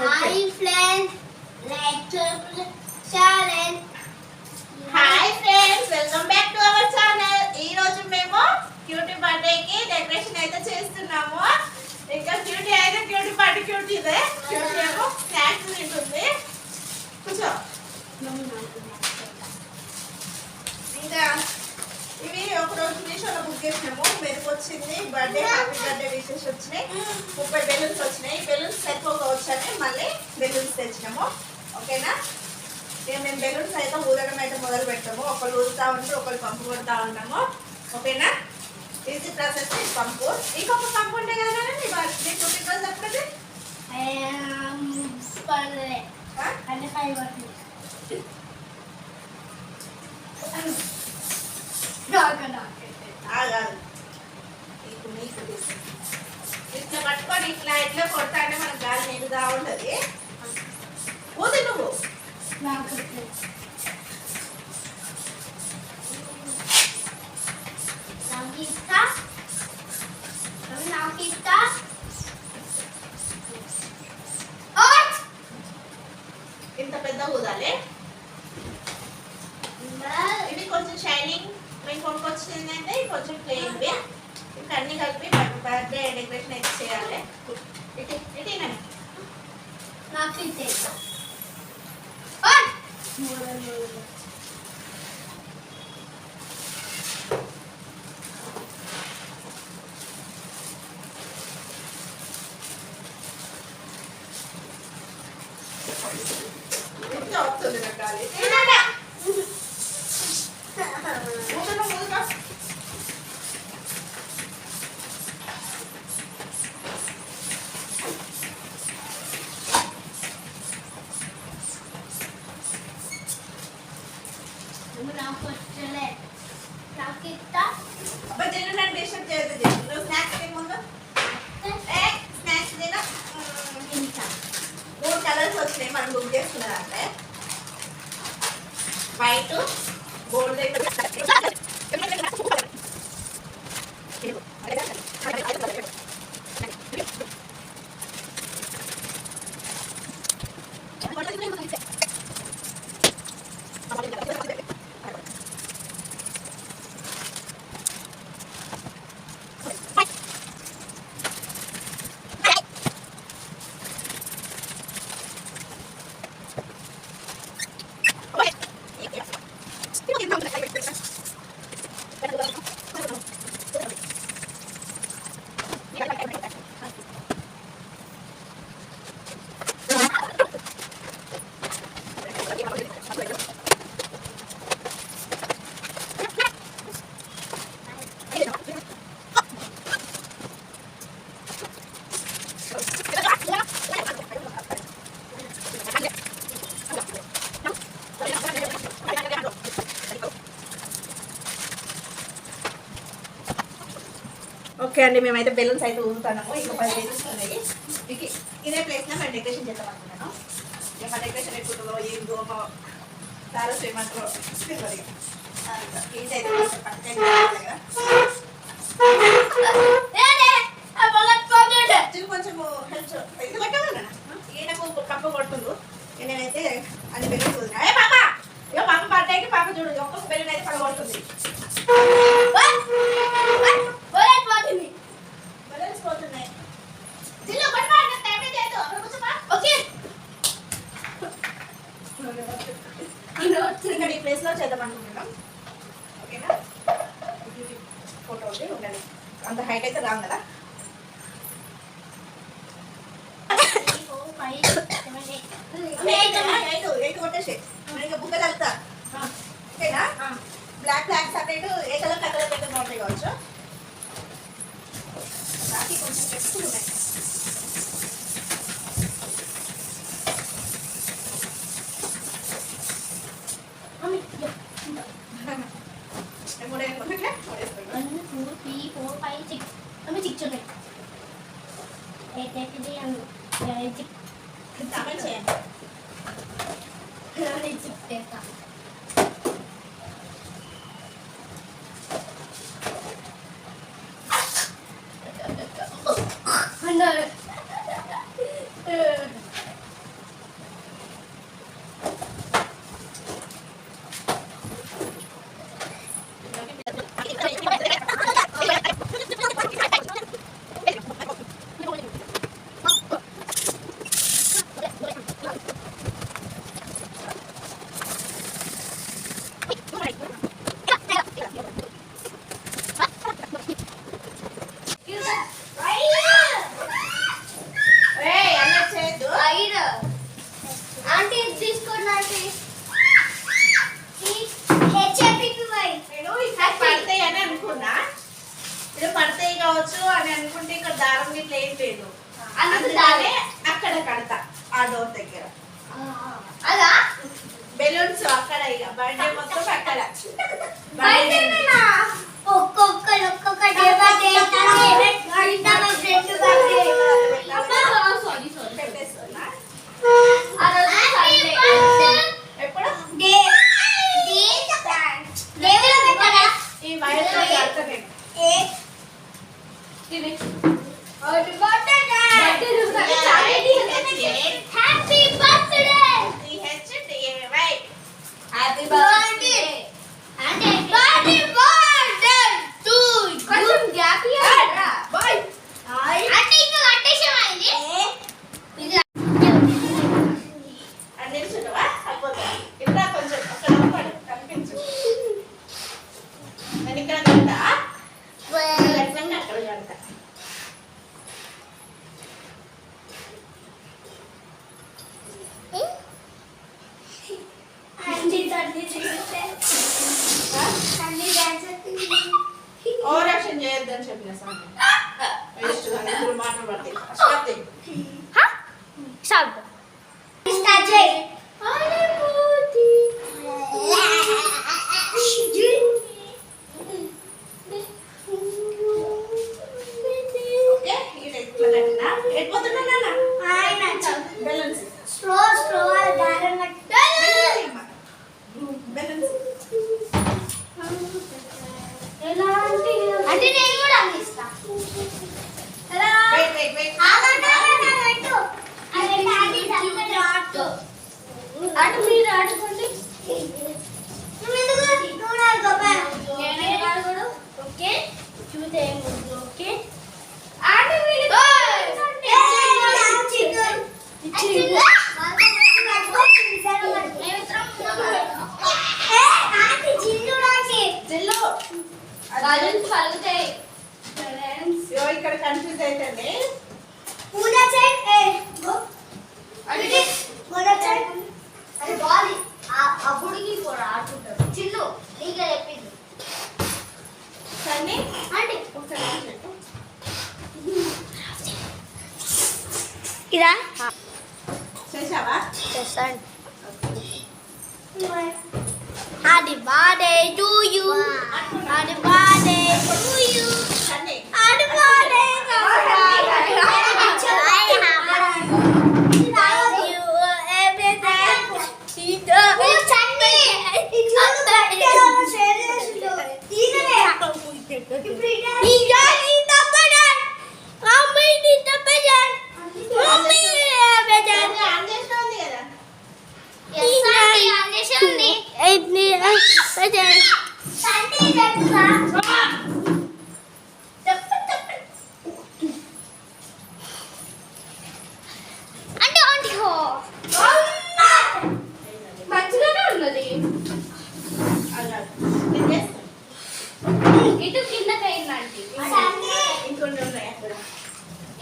Hi friends, like channel. Hi friends, welcome back to our channel. ఈ రోజు మేము cutie బర్త్డేకి డెకరేషన్ అయితే చేస్తున్నాము. ఇంకా క్యూటీ అయితే క్యూటీ పార్టీ క్యూటీ ఇదే. క్యూటీ ఏమో స్నాక్స్ తింటుంది. కూర్చో. ఇంకా ఇవి ఒకరోజు మీషోలో బుక్ చేసినాము. మెరుపు వచ్చింది, బర్త్డే హ్యాపీ బర్త్డే విషెస్ వచ్చినాయి, 30 బెలూన్స్ వచ్చినాయి. బెలూన్స్ సరిపోవచ్చు అని మళ్ళీ బెలూన్స్ తెచ్చినాము. ఓకేనా? ఇక మేము బెలూన్స్ అయితే ఊరడం అయితే మొదలు పెట్టాము. ఒకళ్ళు ఊరుతా ఉంటారు, ఒకళ్ళు పంపు కొడతా ఉంటాము. ఓకేనా? Easy process. పంపు ఇంకొక పంపు ఉంటే కదా నీ పుట్టినరోజు చెప్పండి. ఇట్లా పట్టుకొని ఇట్లా ఇట్లా కొడతా అంటే మనకు గాలి నీరుగా ఉంటుంది. ఊది నువ్వు నాకు ఇస్తా. ఇంత పెద్ద ఊదాలి. ఇది కొంచెం షైనింగ్ మేము కొనుక్కొచ్చింది అంటే కొంచెం ప్లెయిన్ ఇంకా అన్ని కలిపి బర్త్డే డెకరేషన్ అయితే చేయాలి. ఇటీనండి నాకు ఇస్తే ఇంట్లో వస్తుంది నాకు గాలి. నాకు వచ్చలే. నాకు ఇస్తా. అబ్బా జల్లు నన్ను డిస్టర్బ్ చేయొద్దు. నువ్వు స్నాక్స్ తినముందు. స్నాక్స్ తిన. ఇంకా 3 కలర్స్ వచ్చినాయి మనం బుక్ చేసుకున్నదంటే. White, gold. ఓకే అండి, మేమైతే బెలూన్స్ అయితే ఊరుతున్నాము. ఇంకా 10 బెలూన్స్ ఉన్నాయి. ఇదే ప్లేస్లో మేము డెకరేషన్ చేద్దాం అనుకున్నాను. ఇక మా డెకరేషన్ ఎక్కుతుందో ఏం దోమో సారస్ ఏమంటారో అయితే కొంచెం హెల్ప్ ఇది కొట్టమన్నా ఈయనకు కప్పు కొడుతుండు. నేనైతే అన్ని బెలూన్స్ వదిలినా. ఏ పాప, ఇక పాప బర్త్డేకి పాప చూడు ఒక్కొక్క బెలూన్ అయితే పడగొడుతుంది. బెలూన్స్ పోతున్నాయి. ఇక్కడ ఈ ప్లేస్లో చేద్దాం అనుకుంటున్నాం. ఓకేనా? ఫోటో ఉంది ఉండాలి. అంత హైట్ అయితే రాం కదా. ఎయిట్ కొట్టేసి ఇంకా బుక్క కలుపుతా. ఓకేనా? బ్లాక్ సపరేట్, ఏ కలర్ కలర్ అయితే బాగుంటాయి కావచ్చు. రాకి కొంచెం ఎక్కువ ఉన్నాయి. కింద పడతాయి కావచ్చు అని అనుకుంటే ఇక్కడ దారం గిట్ల ఏం లేదు, అందుకు అందుకనే అక్కడ కడతా ఆ డోర్ దగ్గర. అలా బెలూన్స్ అక్కడ, ఇక బర్త్డే మొత్తం అక్కడ. బయటేనా ఒక్కొక్క డే బర్త్డే గంట మా ఫ్రెండ్ బర్త్డే. సారీ పెట్టేస్తున్నా. ఆ రోజు సండే ఎప్పుడు డే దేవుడు పెట్టరా ఈ వైర్ తో కడతా నేను. ఏ happy birthday happy birthday THDAY. Happy birthday అంటే హ్యాపీ బర్త్డే టు కొంచెం గ్యాప్ ఇవ్వరా బాయ్. అంటే ఇంకా కట్టేసామైంది ఇది అన్ని చూడవా అయిపోతా. ఇట్లా కొంచెం అక్కడ పడు కనిపించు. నేను ఇక్కడ కడతా, కట్టంగా అక్కడ కడతా. ఓవరాక్షన్ చేయొద్దని చెప్పిన సార్. వేస్ట్ గా ఇప్పుడు మాటలు పడతాయి. స్టాప్ చేయి. స్టార్ట్ చేయి ఓకే, ఇది ఇట్లా కట్టినా. ఎడిపోతున్నా నాన్న? బెలూన్స్. స్లో దారం బెలూన్స్. అంటే నేను కూడా అందిస్తా వెయిట్ వెయిట్ వెయిట్. అటు మీరు ఆడుకోండి ఓకే చూస్తే ఓకే జిల్లు. పలుకుతాయి అయ్యో, ఇక్కడ కన్ఫ్యూజ్ అవుతుంది. పూజ చేయి అది బాలి అప్పుడుకి కూడా ఆడుకుంటారు చిల్లు నీకే చెప్పింది సన్నీ అంటే ఒకసారి చెప్పు. ఇదా చేసావా? చేస్తాను happy birthday to you happy birthday to you Sunny happy birthday మంచిగానే ఉన్నది అలా నేను చేస్తాను. ఇటు కిందకి అయిందండి ఇంకొన్ని ఉన్నాయి అక్కడ.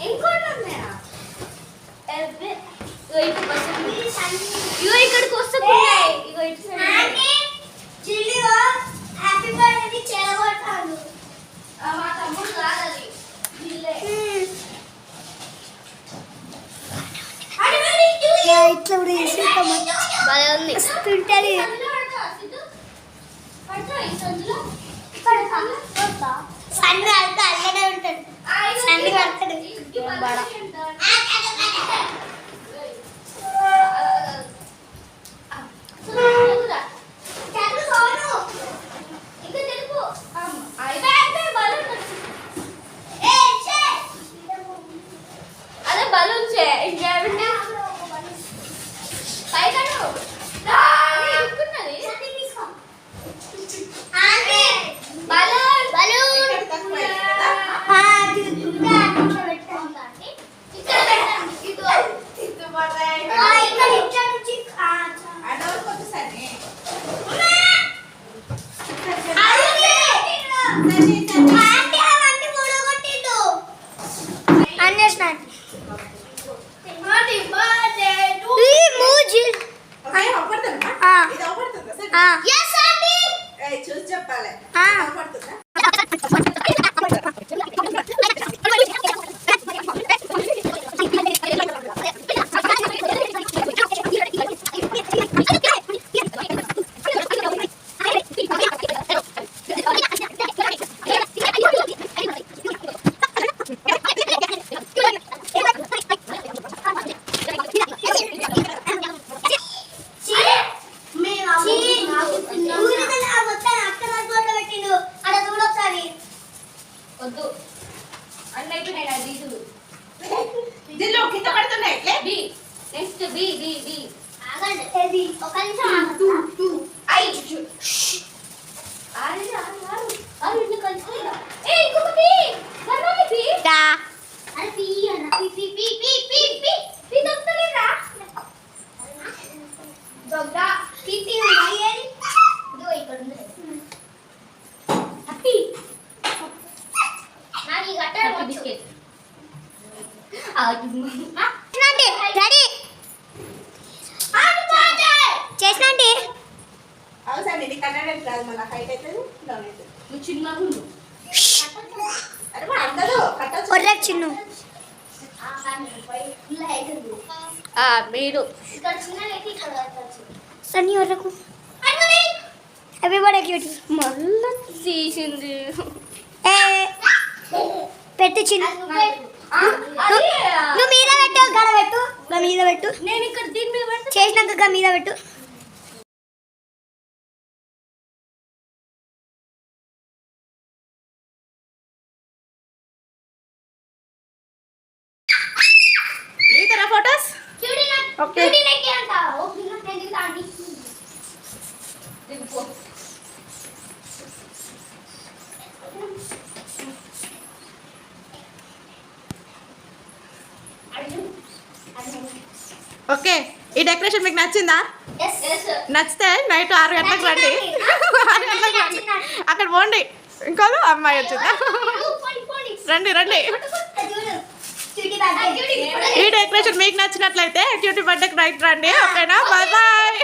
ఇంకోటి ఉన్నాయా ఇగో ఇక్కడికి వస్తున్నాయి ఇగో ఇటు హ్యాపీ బర్త్డే చెడగొట్టాను మా తమ్ముడు కాదు అది తింటది సన్ని అంతా అల్లనే ఉంటాడు సన్ని కడతాడు అదే బలూన్ చే ఇంకేమంటే చూసి చెప్పాలి. వద్దు అన్న అయిపోయినాయి అది ఇది దీనిలో కింద పడుతున్నాయి ఎట్లే B next B B B ఆగండి ఏది ఒక నిమిషం ఆగు 2 ఐ ఆరు ఆరు ఆరు ఇన్ని కలుసుకుందా ఏ ఇంకొక బి మరొక బి దా అరే బి అన్న B B B B B B B దొరుకుతలేదా దొంగ బి బి అయ్యేది ఇదో ఇక్కడ ఉంది హ్యాపీ నాకు ఈ గట్ట బిస్కెట్ రెడీ చేసినండి అవసరం ఇది కన్నడం కాదు మన హైట్ అవుతుంది డౌన్ అవుతుంది నువ్వు చిన్నగా ఉండు అరే మా అందరూ కట్టచ్చు ఒర్రకు చిన్ను మీరు సన్నీ ఒర్రకు ఎవ్రీబడి క్యూటీ మళ్ళీ తీసింది పెట్టు చిన్న నువ్వు మీద పెట్టు గడ పెట్టు మీద పెట్టు నేను ఇక్కడ దీని మీద పెట్టు చేసినాక మీద పెట్టు దిగుతారా ఫోటోస్ ఓకే ఓకే ఈ డెకరేషన్ మీకు నచ్చిందా నచ్చితే నైట్ 6 గంటలకు రండి 6 గంటలకు రండి అక్కడ పోండి ఇంకోరు అమ్మాయి వచ్చిందా రండి రండి ఈ డెకరేషన్ మీకు నచ్చినట్లయితే క్యూటీ బర్త్డేకి రైట్ రండి ఓకేనా బాయ్ బాయ్